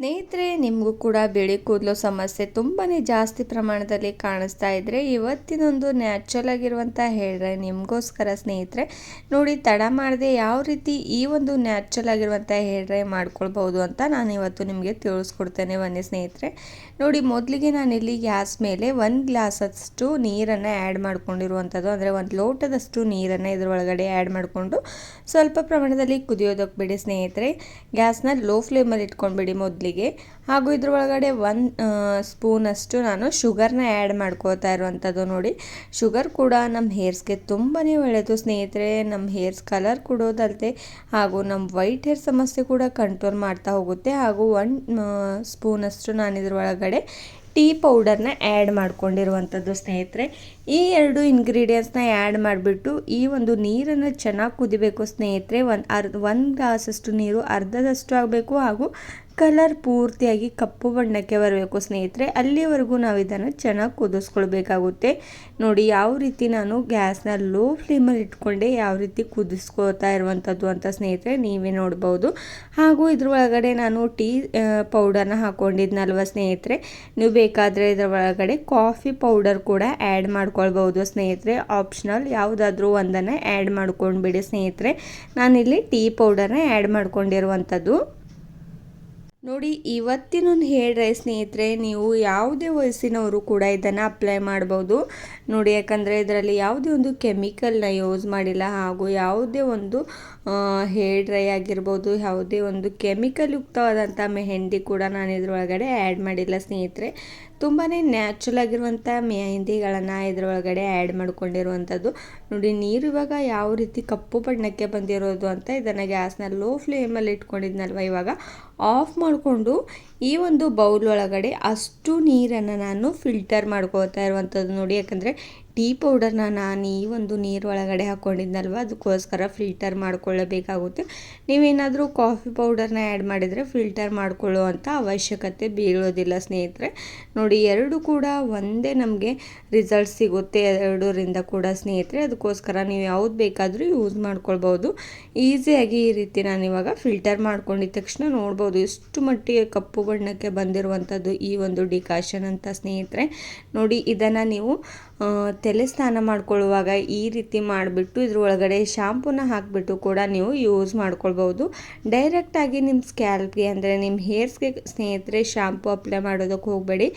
ಸ್ನೇಹಿತರೆ, ನಿಮಗೂ ಕೂಡ ಬಿಳಿ ಕೂದಲು ಸಮಸ್ಯೆ ತುಂಬಾ ಜಾಸ್ತಿ ಪ್ರಮಾಣದಲ್ಲಿ ಕಾಣಿಸ್ತಾ ಇದ್ದರೆ ಇವತ್ತಿನೊಂದು ನ್ಯಾಚುರಲ್ ಆಗಿರುವಂಥ ಹೇರ್ ಡ್ರೈ ನಿಮಗೋಸ್ಕರ ಸ್ನೇಹಿತರೆ. ನೋಡಿ, ತಡ ಮಾಡದೆ ಯಾವ ರೀತಿ ಈ ಒಂದು ನ್ಯಾಚುರಲ್ ಆಗಿರುವಂಥ ಹೇರ್ ಡ್ರೈ ಮಾಡ್ಕೊಳ್ಬೋದು ಅಂತ ನಾನು ಇವತ್ತು ನಿಮಗೆ ತಿಳಿಸ್ಕೊಡ್ತೇನೆ. ಬನ್ನಿ ಸ್ನೇಹಿತರೆ. ನೋಡಿ, ಮೊದಲಿಗೆ ನಾನಿಲ್ಲಿ ಗ್ಯಾಸ್ ಮೇಲೆ 1 ಗ್ಲಾಸಷ್ಟು ನೀರನ್ನು ಆ್ಯಡ್ ಮಾಡ್ಕೊಂಡಿರುವಂಥದ್ದು, ಅಂದರೆ 1 ಲೋಟದಷ್ಟು ನೀರನ್ನು ಇದರೊಳಗಡೆ ಆ್ಯಡ್ ಮಾಡಿಕೊಂಡು ಸ್ವಲ್ಪ ಪ್ರಮಾಣದಲ್ಲಿ ಕುದಿಯೋದಕ್ಕೆ ಬಿಡಿ ಸ್ನೇಹಿತರೆ. ಗ್ಯಾಸ್ನ ಲೋ ಫ್ಲೇಮಲ್ಲಿ ಇಟ್ಕೊಂಡ್ಬಿಡಿ ಮೊದಲಿಗೆ. ಹಾಗೂ ಇದ್ರ ಒಳಗಡೆ 1 ಸ್ಪೂನಷ್ಟು ನಾನು ಶುಗರ್ನ ಆ್ಯಡ್ ಮಾಡ್ಕೋತಾ ಇರುವಂಥದ್ದು. ನೋಡಿ, ಶುಗರ್ ಕೂಡ ನಮ್ಮ ಹೇರ್ಸ್ಗೆ ತುಂಬಾ ಒಳ್ಳೆಯದು ಸ್ನೇಹಿತರೆ. ನಮ್ಮ ಹೇರ್ಸ್ ಕಲರ್ ಕೊಡೋದಲ್ಲದೆ ಹಾಗೂ ನಮ್ಮ ವೈಟ್ ಹೇರ್ ಸಮಸ್ಯೆ ಕೂಡ ಕಂಟ್ರೋಲ್ ಮಾಡ್ತಾ ಹೋಗುತ್ತೆ. ಹಾಗೂ 1 ಸ್ಪೂನಷ್ಟು ನಾನು ಇದ್ರ ಒಳಗಡೆ ಟೀ ಪೌಡರ್ನ ಆ್ಯಡ್ ಮಾಡ್ಕೊಂಡಿರುವಂಥದ್ದು ಸ್ನೇಹಿತರೆ. ಈ 2 ಇಂಗ್ರೀಡಿಯೆಂಟ್ಸ್ನ ಆ್ಯಡ್ ಮಾಡಿಬಿಟ್ಟು ಈ ಒಂದು ನೀರನ್ನು ಚೆನ್ನಾಗಿ ಕುದಿಬೇಕು ಸ್ನೇಹಿತರೆ. 1 ಗ್ಲಾಸಷ್ಟು ನೀರು ಅರ್ಧದಷ್ಟು ಆಗಬೇಕು ಹಾಗೂ ಕಲರ್ ಪೂರ್ತಿಯಾಗಿ ಕಪ್ಪು ಬಣ್ಣಕ್ಕೆ ಬರಬೇಕು ಸ್ನೇಹಿತರೆ. ಅಲ್ಲಿವರೆಗೂ ನಾವು ಇದನ್ನು ಚೆನ್ನಾಗಿ ಕುದಿಸ್ಕೊಳ್ಬೇಕಾಗುತ್ತೆ. ನೋಡಿ, ಯಾವ ರೀತಿ ನಾನು ಗ್ಯಾಸ್ನ ಲೋ ಫ್ಲೇಮಲ್ಲಿ ಇಟ್ಕೊಂಡೆ ಯಾವ ರೀತಿ ಕುದಿಸ್ಕೋತಾ ಇರುವಂಥದ್ದು ಅಂತ ಸ್ನೇಹಿತರೆ ನೀವೇ ನೋಡ್ಬೋದು. ಹಾಗೂ ಇದ್ರ ಒಳಗಡೆ ನಾನು ಟೀ ಪೌಡರ್ನ ಹಾಕ್ಕೊಂಡಿದ್ನಲ್ವ ಸ್ನೇಹಿತರೆ, ನೀವು ಬೇಕಾದರೆ ಇದರ ಒಳಗಡೆ ಕಾಫಿ ಪೌಡರ್ ಕೂಡ ಆ್ಯಡ್ ಮಾಡ್ಕೊಳ್ಬೋದು ಸ್ನೇಹಿತರೆ. ಆಪ್ಷನಲ್, ಯಾವುದಾದ್ರೂ ಒಂದನ್ನು ಆ್ಯಡ್ ಮಾಡ್ಕೊಂಡ್ಬಿಡಿ ಸ್ನೇಹಿತರೆ. ನಾನಿಲ್ಲಿ ಟೀ ಪೌಡರ್ನ ಆ್ಯಡ್ ಮಾಡ್ಕೊಂಡಿರುವಂಥದ್ದು. ನೋಡಿ, ಇವತ್ತಿನೊಂದು ಹೇರ್ ಡ್ರೈ ಸ್ನೇಹಿತರೆ, ನೀವು ಯಾವುದೇ ವಯಸ್ಸಿನವರು ಕೂಡ ಇದನ್ನು ಅಪ್ಲೈ ಮಾಡ್ಬೋದು. ನೋಡಿ, ಯಾಕಂದರೆ ಇದರಲ್ಲಿ ಯಾವುದೇ ಒಂದು ಕೆಮಿಕಲ್ನ ಯೂಸ್ ಮಾಡಿಲ್ಲ ಹಾಗೂ ಯಾವುದೇ ಒಂದು ಹೇರ್ ಡ್ರೈ ಆಗಿರ್ಬೋದು, ಯಾವುದೇ ಒಂದು ಕೆಮಿಕಲ್ ಯುಕ್ತವಾದಂಥ ಮೆಹಂದಿ ಕೂಡ ನಾನು ಇದರೊಳಗಡೆ ಆ್ಯಡ್ ಮಾಡಿಲ್ಲ ಸ್ನೇಹಿತರೆ. ತುಂಬಾ ನ್ಯಾಚುರಲ್ ಆಗಿರುವಂಥ ಮೆಹಂದಿಗಳನ್ನು ಇದರೊಳಗಡೆ ಆ್ಯಡ್ ಮಾಡ್ಕೊಂಡಿರುವಂಥದ್ದು. ನೋಡಿ, ನೀರು ಇವಾಗ ಯಾವ ರೀತಿ ಕಪ್ಪು ಬಣ್ಣಕ್ಕೆ ಬಂದಿರೋದು ಅಂತ. ಇದನ್ನು ಗ್ಯಾಸ್ನ ಲೋ ಫ್ಲೇಮಲ್ಲಿ ಇಟ್ಕೊಂಡಿದ್ನಲ್ವ, ಇವಾಗ ಆಫ್ ಮಾಡಿಕೊಂಡು ಈ ಒಂದು ಬೌಲ್ ಒಳಗಡೆ ಅಷ್ಟು ನೀರನ್ನು ನಾನು ಫಿಲ್ಟರ್ ಮಾಡ್ಕೋತಾ ಇರುವಂಥದ್ದು. ನೋಡಿ, ಯಾಕಂದರೆ ಟೀ ಪೌಡರ್ನ ನಾನು ಈ ಒಂದು ನೀರು ಒಳಗಡೆ ಹಾಕ್ಕೊಂಡಿದ್ನಲ್ವ, ಅದಕ್ಕೋಸ್ಕರ ಫಿಲ್ಟರ್ ಮಾಡ್ಕೊಳ್ಳಬೇಕಾಗುತ್ತೆ. ನೀವೇನಾದರೂ ಕಾಫಿ ಪೌಡರ್ನ ಆ್ಯಡ್ ಮಾಡಿದರೆ ಫಿಲ್ಟರ್ ಮಾಡ್ಕೊಳ್ಳುವಂಥ ಅವಶ್ಯಕತೆ ಬೀಳೋದಿಲ್ಲ ಸ್ನೇಹಿತರೆ. ನೋಡಿ, 2 ಕೂಡ ಒಂದೇ ನಮಗೆ ರಿಸಲ್ಟ್ ಸಿಗುತ್ತೆ 2ರಿಂದ ಕೂಡ ಸ್ನೇಹಿತರೆ. ಅದಕ್ಕೋಸ್ಕರ ನೀವು ಯಾವ್ದು ಬೇಕಾದರೂ ಯೂಸ್ ಮಾಡ್ಕೊಳ್ಬೋದು. ಈಸಿಯಾಗಿ ಈ ರೀತಿ ನಾನು ಇವಾಗ ಫಿಲ್ಟರ್ ಮಾಡ್ಕೊಂಡಿದ್ದ ತಕ್ಷಣ ನೋಡ್ಬೋದು ಎಷ್ಟು ಮಟ್ಟಿಗೆ ಕಪ್ಪು ಬಣ್ಣಕ್ಕೆ ಬಂದಿರುವಂಥದ್ದು ಈ ಒಂದು ಡಿಕಾಷನ್ ಅಂತ ಸ್ನೇಹಿತರೆ. ನೋಡಿ, ಇದನ್ನು ನೀವು ತಲೆ ಸ್ನಾನ ಮಾಡ್ಕೊಳ್ಳುವಾಗ ಈ ರೀತಿ ಮಾಡಿಬಿಟ್ಟು ಇದ್ರ ಒಳಗಡೆ ಶಾಂಪೂನ ಹಾಕಿಬಿಟ್ಟು ಕೂಡ ನೀವು ಯೂಸ್ ಮಾಡ್ಕೊಳ್ಬೋದು. ಡೈರೆಕ್ಟಾಗಿ ನಿಮ್ಮ ಸ್ಕ್ಯಾಲ್ಪ್ಗೆ, ಅಂದರೆ ನಿಮ್ಮ ಹೇರ್ಸ್ಗೆ ಸ್ನೇಹಿತರೆ ಶಾಂಪೂ ಅಪ್ಲೈ ಮಾಡೋದಕ್ಕೆ ಹೋಗಬೇಡಿ.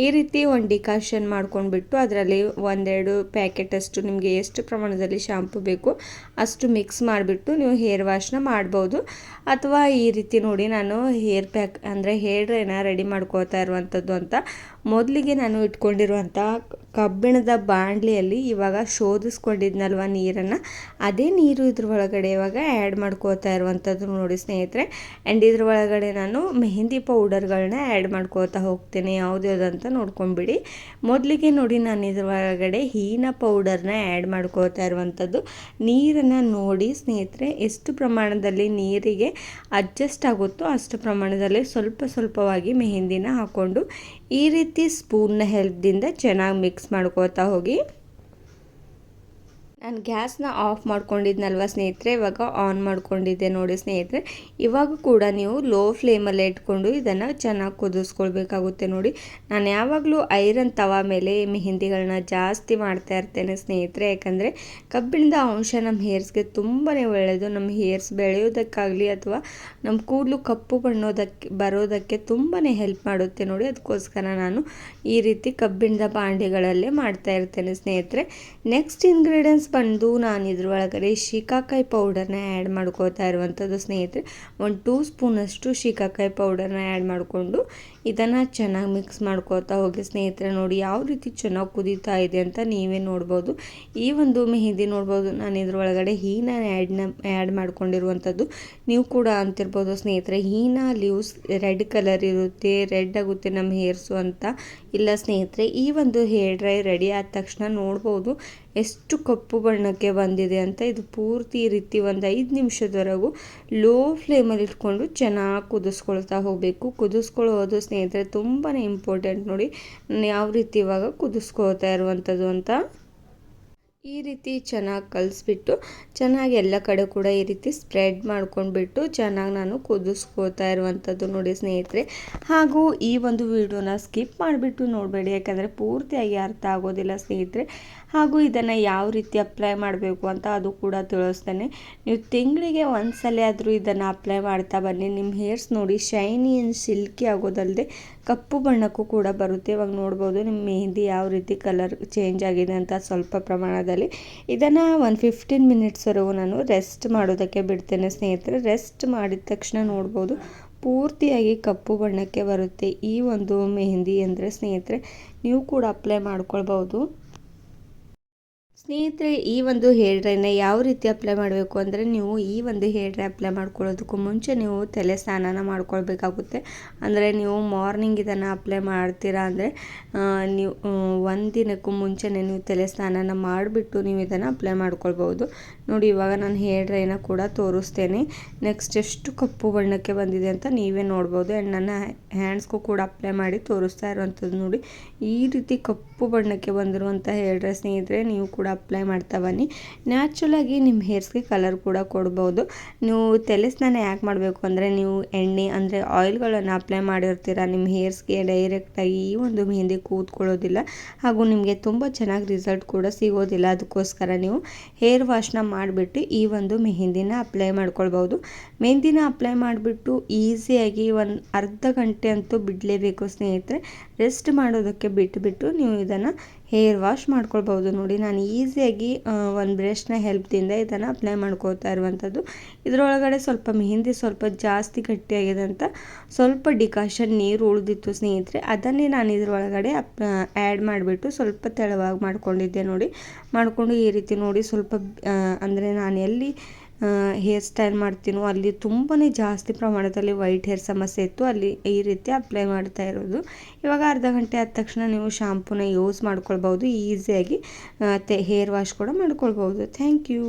ಈ ರೀತಿ ಒಂದು ಡಿಕಾಷನ್ ಮಾಡ್ಕೊಂಡ್ಬಿಟ್ಟು ಅದರಲ್ಲಿ 1-2 ಪ್ಯಾಕೆಟಷ್ಟು ನಿಮಗೆ ಎಷ್ಟು ಪ್ರಮಾಣದಲ್ಲಿ ಶಾಂಪೂ ಬೇಕು ಅಷ್ಟು ಮಿಕ್ಸ್ ಮಾಡಿಬಿಟ್ಟು ನೀವು ಹೇರ್ ವಾಶ್ನ ಮಾಡ್ಬೋದು. ಅಥವಾ ಈ ರೀತಿ ನೋಡಿ, ನಾನು ಹೇರ್ ಪ್ಯಾಕ್ ಅಂದರೆ ಹೇರ್ ಡ್ರೈನ ರೆಡಿ ಮಾಡ್ಕೋತಾ ಇರುವಂಥದ್ದು ಅಂತ. ಮೊದಲಿಗೆ ನಾನು ಇಟ್ಕೊಂಡಿರುವಂಥ ಕಬ್ಬಿಣದ ಬಾಣಲಿಯಲ್ಲಿ ಇವಾಗ ಶೋಧಿಸ್ಕೊಂಡಿದ್ನಲ್ವ ನೀರನ್ನು, ಅದೇ ನೀರು ಇದ್ರ ಒಳಗಡೆ ಇವಾಗ ಆ್ಯಡ್ ಮಾಡ್ಕೋತಾ ಇರುವಂಥದ್ದು ನೋಡಿ ಸ್ನೇಹಿತರೆ. ಆ್ಯಂಡ್ ಇದ್ರ ಒಳಗಡೆ ನಾನು ಮೆಹಂದಿ ಪೌಡರ್ಗಳನ್ನ ಆ್ಯಡ್ ಮಾಡ್ಕೋತಾ ಹೋಗ್ತೇನೆ, ಯಾವುದ್ಯಾವುದಂತ ನೋಡ್ಕೊಂಡ್ಬಿಡಿ. ಮೊದಲಿಗೆ ನೋಡಿ, ನಾನು ಇದ್ರ ಒಳಗಡೆ ಹೀನ ಪೌಡರ್ನ ಆ್ಯಡ್ ಮಾಡ್ಕೋತಾ ಇರುವಂಥದ್ದು. ನೀರನ್ನು ನೋಡಿ ಸ್ನೇಹಿತರೆ, ಎಷ್ಟು ಪ್ರಮಾಣದಲ್ಲಿ ನೀರಿಗೆ ಅಡ್ಜಸ್ಟ್ ಆಗುತ್ತೋ ಅಷ್ಟು ಪ್ರಮಾಣದಲ್ಲಿ ಸ್ವಲ್ಪ ಸ್ವಲ್ಪವಾಗಿ ಮೆಹಂದಿನ ಹಾಕ್ಕೊಂಡು ಈ ರೀತಿ ಸ್ಪೂನ್ನ ಹೆಲ್ಪ್ದಿಂದ ಚೆನ್ನಾಗಿ ಮಿಕ್ಸ್ ಮಾಡ್ಕೋತಾ ಹೋಗಿ. ನಾನು ಗ್ಯಾಸ್ನ ಆಫ್ ಮಾಡ್ಕೊಂಡಿದ್ನಲ್ವ ಸ್ನೇಹಿತರೆ, ಇವಾಗ ಆನ್ ಮಾಡ್ಕೊಂಡಿದ್ದೆ ನೋಡಿ ಸ್ನೇಹಿತರೆ. ಇವಾಗ ಕೂಡ ನೀವು ಲೋ ಫ್ಲೇಮಲ್ಲೇ ಇಟ್ಕೊಂಡು ಇದನ್ನು ಚೆನ್ನಾಗಿ ಕುದಿಸ್ಕೊಳ್ಬೇಕಾಗುತ್ತೆ. ನೋಡಿ, ನಾನು ಯಾವಾಗಲೂ ಐರನ್ ತವಾ ಮೇಲೆ ಮೆಹಂದಿಗಳನ್ನ ಜಾಸ್ತಿ ಮಾಡ್ತಾ ಇರ್ತೇನೆ ಸ್ನೇಹಿತರೆ. ಯಾಕಂದರೆ ಕಬ್ಬಿಣದ ಅಂಶ ನಮ್ಮ ಹೇರ್ಸ್ಗೆ ತುಂಬಾ ಒಳ್ಳೆಯದು. ನಮ್ಮ ಹೇರ್ಸ್ ಬೆಳೆಯೋದಕ್ಕಾಗಲಿ ಅಥವಾ ನಮ್ಮ ಕೂದಲು ಕಪ್ಪು ಬರೋದಕ್ಕೆ ತುಂಬಾ ಹೆಲ್ಪ್ ಮಾಡುತ್ತೆ ನೋಡಿ. ಅದಕ್ಕೋಸ್ಕರ ನಾನು ಈ ರೀತಿ ಕಬ್ಬಿಣದ ಬಾಂಡೆಗಳಲ್ಲೇ ಮಾಡ್ತಾ ಇರ್ತೇನೆ ಸ್ನೇಹಿತರೆ. ನೆಕ್ಸ್ಟ್ ಇಂಗ್ರೀಡಿಯೆಂಟ್ಸ್ ಬಂದು ನಾನು ಇದ್ರ ಒಳಗಡೆ ಶಿಕಾಕಾಯಿ ಪೌಡರ್ನ ಆ್ಯಡ್ ಮಾಡ್ಕೋತಾ ಇರುವಂಥದ್ದು ಸ್ನೇಹಿತರೆ. 1-2 ಸ್ಪೂನಷ್ಟು ಶಿಕಾಕಾಯಿ ಪೌಡರ್ನ ಆ್ಯಡ್ ಮಾಡಿಕೊಂಡು ಇದನ್ನು ಚೆನ್ನಾಗಿ ಮಿಕ್ಸ್ ಮಾಡ್ಕೋತಾ ಹೋಗಿ ಸ್ನೇಹಿತರೆ. ನೋಡಿ, ಯಾವ ರೀತಿ ಚೆನ್ನಾಗಿ ಕುದೀತಾ ಇದೆ ಅಂತ ನೀವೇ ನೋಡ್ಬೋದು. ಈ ಒಂದು ಮೆಹಂದಿ ನೋಡ್ಬೋದು, ನಾನು ಇದ್ರ ಒಳಗಡೆ ಹೀನ ಆ್ಯಡ್ ಮಾಡ್ಕೊಂಡಿರುವಂಥದ್ದು. ನೀವು ಕೂಡ ಅಂತಿರ್ಬೋದು ಸ್ನೇಹಿತರೆ, ಹೀನ ಲೀವ್ಸ್ ರೆಡ್ ಕಲರ್ ಇರುತ್ತೆ, ರೆಡ್ ಆಗುತ್ತೆ ನಮ್ಮ ಹೇರ್ಸು ಅಂತ. ಇಲ್ಲ ಸ್ನೇಹಿತರೆ, ಈ ಒಂದು ಹೇರ್ ಡ್ರೈ ರೆಡಿ ಆದ ತಕ್ಷಣ ನೋಡ್ಬೋದು ಎಷ್ಟು ಕಪ್ಪು ಬಣ್ಣಕ್ಕೆ ಬಂದಿದೆ ಅಂತ. ಇದು ಪೂರ್ತಿ ಈ ರೀತಿ ಒಂದು 5 ನಿಮಿಷದವರೆಗೂ ಲೋ ಫ್ಲೇಮಲ್ಲಿ ಇಟ್ಕೊಂಡು ಚೆನ್ನಾಗಿ ಕುದಿಸ್ಕೊಳ್ತಾ ಹೋಗಬೇಕು. ಕುದಿಸ್ಕೊಳ್ಳೋದು ಸ್ನೇಹಿತರೆ ತುಂಬಾ ಇಂಪಾರ್ಟೆಂಟ್. ನೋಡಿ, ನಾನು ಯಾವ ರೀತಿ ಇವಾಗ ಕುದಿಸ್ಕೊಳ್ತಾ ಇರುವಂಥದ್ದು ಅಂತ. ಈ ರೀತಿ ಚೆನ್ನಾಗಿ ಕಲಿಸ್ಬಿಟ್ಟು ಚೆನ್ನಾಗಿ ಎಲ್ಲ ಕಡೆ ಕೂಡ ಈ ರೀತಿ ಸ್ಪ್ರೆಡ್ ಮಾಡ್ಕೊಂಡ್ಬಿಟ್ಟು ಚೆನ್ನಾಗಿ ನಾನು ಕುದಿಸ್ಕೋತಾ ಇರುವಂಥದ್ದು ನೋಡಿ ಸ್ನೇಹಿತರೆ. ಹಾಗೂ ಈ ಒಂದು ವಿಡಿಯೋನ ಸ್ಕಿಪ್ ಮಾಡಿಬಿಟ್ಟು ನೋಡಬೇಡಿ, ಯಾಕಂದರೆ ಪೂರ್ತಿಯಾಗಿ ಅರ್ಥ ಆಗೋದಿಲ್ಲ ಸ್ನೇಹಿತರೆ. ಹಾಗೂ ಇದನ್ನು ಯಾವ ರೀತಿ ಅಪ್ಲೈ ಮಾಡಬೇಕು ಅಂತ ಅದು ಕೂಡ ತಿಳಿಸ್ತೇನೆ. ನೀವು ತಿಂಗಳಿಗೆ ಒಂದು ಸಲ ಆದರೂ ಇದನ್ನು ಅಪ್ಲೈ ಮಾಡ್ತಾ ಬನ್ನಿ. ನಿಮ್ಮ ಹೇರ್ಸ್ ನೋಡಿ ಶೈನಿ ಆ್ಯಂಡ್ ಸಿಲ್ಕಿ ಆಗೋದಲ್ಲದೆ ಕಪ್ಪು ಬಣ್ಣಕ್ಕೂ ಕೂಡ ಬರುತ್ತೆ. ಇವಾಗ ನೋಡ್ಬೋದು ನಿಮ್ಮ ಮೆಹಂದಿ ಯಾವ ರೀತಿ ಕಲರ್ ಚೇಂಜ್ ಆಗಿದೆ ಅಂತ ಸ್ವಲ್ಪ ಪ್ರಮಾಣದಲ್ಲಿ. ಇದನ್ನು ಒಂದು 15 ಮಿನಿಟ್ಸ್ವರೆಗೂ ನಾನು ರೆಸ್ಟ್ ಮಾಡೋದಕ್ಕೆ ಬಿಡ್ತೇನೆ ಸ್ನೇಹಿತರೆ. ರೆಸ್ಟ್ ಮಾಡಿದ ತಕ್ಷಣ ನೋಡ್ಬೋದು ಪೂರ್ತಿಯಾಗಿ ಕಪ್ಪು ಬಣ್ಣಕ್ಕೆ ಬರುತ್ತೆ ಈ ಒಂದು ಮೆಹಂದಿ ಅಂದರೆ ಸ್ನೇಹಿತರೆ. ನೀವು ಕೂಡ ಅಪ್ಲೈ ಮಾಡ್ಕೊಳ್ಬೋದು ಸ್ನೇಹಿತರೆ. ಈ ಒಂದು ಹೇರ್ ಡ್ರೈನ ಯಾವ ರೀತಿ ಅಪ್ಲೈ ಮಾಡಬೇಕು ಅಂದರೆ, ನೀವು ಈ ಒಂದು ಹೇರ್ ಡ್ರೈ ಅಪ್ಲೈ ಮಾಡ್ಕೊಳ್ಳೋದಕ್ಕೂ ಮುಂಚೆ ನೀವು ತಲೆ ಸ್ನಾನನ ಮಾಡ್ಕೊಳ್ಬೇಕಾಗುತ್ತೆ. ಅಂದರೆ ನೀವು ಮಾರ್ನಿಂಗ್ ಇದನ್ನು ಅಪ್ಲೈ ಮಾಡ್ತೀರಾ ಅಂದರೆ ನೀವು ಒಂದು ದಿನಕ್ಕೂ ಮುಂಚೆನೇ ನೀವು ತಲೆ ಸ್ನಾನನ ಮಾಡಿಬಿಟ್ಟು ನೀವು ಇದನ್ನು ಅಪ್ಲೈ ಮಾಡ್ಕೊಳ್ಬೋದು. ನೋಡಿ ಇವಾಗ ನಾನು ಹೇರ್ ಡ್ರೈನ ಕೂಡ ತೋರಿಸ್ತೇನೆ. ನೆಕ್ಸ್ಟ್ ಎಷ್ಟು ಕಪ್ಪು ಬಣ್ಣಕ್ಕೆ ಬಂದಿದೆ ಅಂತ ನೀವೇ ನೋಡ್ಬೋದು. ಆ್ಯಂಡ್ ನನ್ನ ಹ್ಯಾಂಡ್ಸ್ಗೂ ಕೂಡ ಅಪ್ಲೈ ಮಾಡಿ ತೋರಿಸ್ತಾ ಇರುವಂಥದ್ದು ನೋಡಿ ಈ ರೀತಿ ಕಪ್ಪು ಬಣ್ಣಕ್ಕೆ ಬಂದಿರುವಂಥ ಹೇರ್ ಡ್ರೈ ಸ್ನೇಹಿತರೆ. ನೀವು ಕೂಡ ಅಪ್ಲೈ ಮಾಡ್ತಾ ಬನ್ನಿ. ನ್ಯಾಚುರಲಾಗಿ ನಿಮ್ಮ ಹೇರ್ಸ್ಗೆ ಕಲರ್ ಕೂಡ ಕೊಡ್ಬೋದು. ನೀವು ತಲೆ ಸ್ನಾನ ಯಾಕೆ ಮಾಡಬೇಕು ಅಂದರೆ, ನೀವು ಎಣ್ಣೆ ಅಂದರೆ ಆಯಿಲ್ಗಳನ್ನು ಅಪ್ಲೈ ಮಾಡಿರ್ತೀರ, ನಿಮ್ಮ ಹೇರ್ಸ್ಗೆ ಡೈರೆಕ್ಟಾಗಿ ಈ ಒಂದು ಮೆಹಂದಿ ಕೂತ್ಕೊಳ್ಳೋದಿಲ್ಲ. ಹಾಗೂ ನಿಮಗೆ ತುಂಬ ಚೆನ್ನಾಗಿ ರಿಸಲ್ಟ್ ಕೂಡ ಸಿಗೋದಿಲ್ಲ. ಅದಕ್ಕೋಸ್ಕರ ನೀವು ಹೇರ್ ವಾಶ್ನ ಮಾಡಿಬಿಟ್ಟು ಈ ಒಂದು ಮೆಹಂದಿನ ಅಪ್ಲೈ ಮಾಡ್ಕೊಳ್ಬೋದು. ಮೆಹಂದಿನ ಅಪ್ಲೈ ಮಾಡಿಬಿಟ್ಟು ಈಸಿಯಾಗಿ ಒಂದು ಅರ್ಧ ಗಂಟೆ ಅಂತೂ ಬಿಡಲೇಬೇಕು ಸ್ನೇಹಿತರೆ. ರೆಸ್ಟ್ ಮಾಡೋದಕ್ಕೆ ಬಿಟ್ಟುಬಿಟ್ಟು ನೀವು ಇದನ್ನು ಹೇರ್ ವಾಶ್ ಮಾಡ್ಕೊಳ್ಬೋದು. ನೋಡಿ ನಾನು ಈಸಿಯಾಗಿ ಒಂದು ಬ್ರಷ್ನ ಹೆಲ್ಪ್ದಿಂದ ಇದನ್ನು ಅಪ್ಲೈ ಮಾಡ್ಕೋತಾ ಇರುವಂಥದ್ದು. ಇದರೊಳಗಡೆ ಸ್ವಲ್ಪ ಮೆಹಂದಿ ಸ್ವಲ್ಪ ಜಾಸ್ತಿ ಗಟ್ಟಿಯಾಗಿದೆ ಅಂತ ಸ್ವಲ್ಪ ಡಿಕಾಷನ್ ನೀರು ಉಳಿದಿತ್ತು ಸ್ನೇಹಿತರೆ. ಅದನ್ನೇ ನಾನು ಇದರೊಳಗಡೆ ಆ್ಯಡ್ ಮಾಡಿಬಿಟ್ಟು ಸ್ವಲ್ಪ ತೆಳುವಾಗಿ ಮಾಡ್ಕೊಂಡಿದ್ದೆ. ನೋಡಿ ಮಾಡಿಕೊಂಡು ಈ ರೀತಿ ನೋಡಿ ಸ್ವಲ್ಪ ಅಂದರೆ ನಾನು ಎಲ್ಲಿ ಹೇರ್ ಸ್ಟೈಲ್ ಮಾಡ್ತೀನೋ ಅಲ್ಲಿ ತುಂಬಾ ಜಾಸ್ತಿ ಪ್ರಮಾಣದಲ್ಲಿ ವೈಟ್ ಹೇರ್ ಸಮಸ್ಯೆ ಇತ್ತು, ಅಲ್ಲಿ ಈ ರೀತಿ ಅಪ್ಲೈ ಮಾಡ್ತಾ ಇರೋದು. ಇವಾಗ ಅರ್ಧ ಗಂಟೆ ಆದ ತಕ್ಷಣ ನೀವು ಶಾಂಪೂನ ಯೂಸ್ ಮಾಡ್ಕೊಳ್ಬೋದು. ಈಸಿಯಾಗಿ ಹೇರ್ ವಾಶ್ ಕೂಡ ಮಾಡ್ಕೊಳ್ಬೋದು. Thank you.